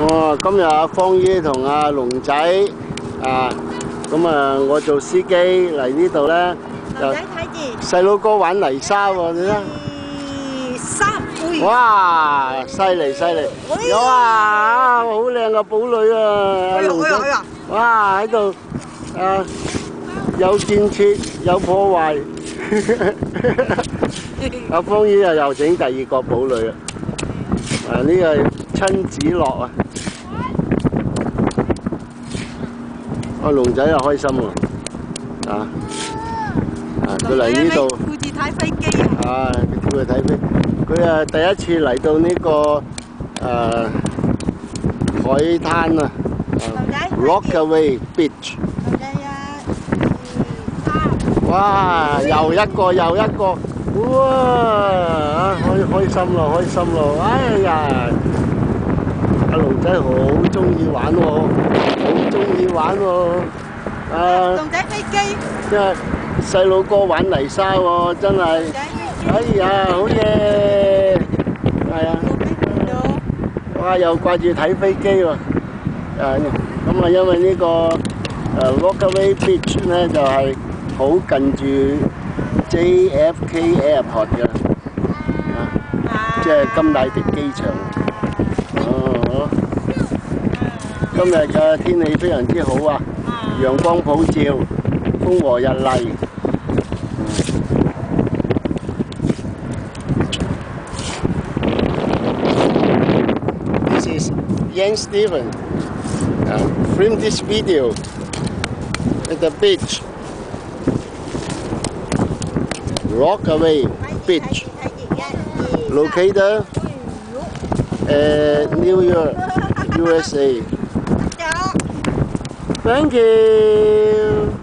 哦，今日阿方姨同阿龍仔啊，咁啊，我做司機嚟呢度咧，龍仔睇住，細佬哥玩泥沙喎，你睇。哇！犀利犀利！哇！好靚嘅堡壘啊！阿龍仔，哇喺度啊，有建設有破壞。阿方姨又整第二個堡壘啊！啊，呢個係親子樂啊！阿龍仔又開心喎，啊！佢嚟呢度，顧住睇飛機啊！啊，佢跳去睇飛，佢啊第一次嚟到呢個海灘啊，Rockaway Beach。哇！又一個又一個，哇！開心咯，開心咯！哎呀，阿龍仔好中意玩喎，好中意玩喎，啊！龍仔飛機，即係細佬哥玩泥沙喎，真係，哎呀，好嘢，係啊，哇！又掛住睇飛機喎，咁啊，因為呢個Rockaway Beach 咧就係好近住 JFK Airport 嘅，即係甘迺迪機場。哦，今日嘅天氣非常之好啊，陽光普照，風和日麗。This is Yan Steven. Film this video at the beach. Rockaway Beach, located at New York, USA. Thank you.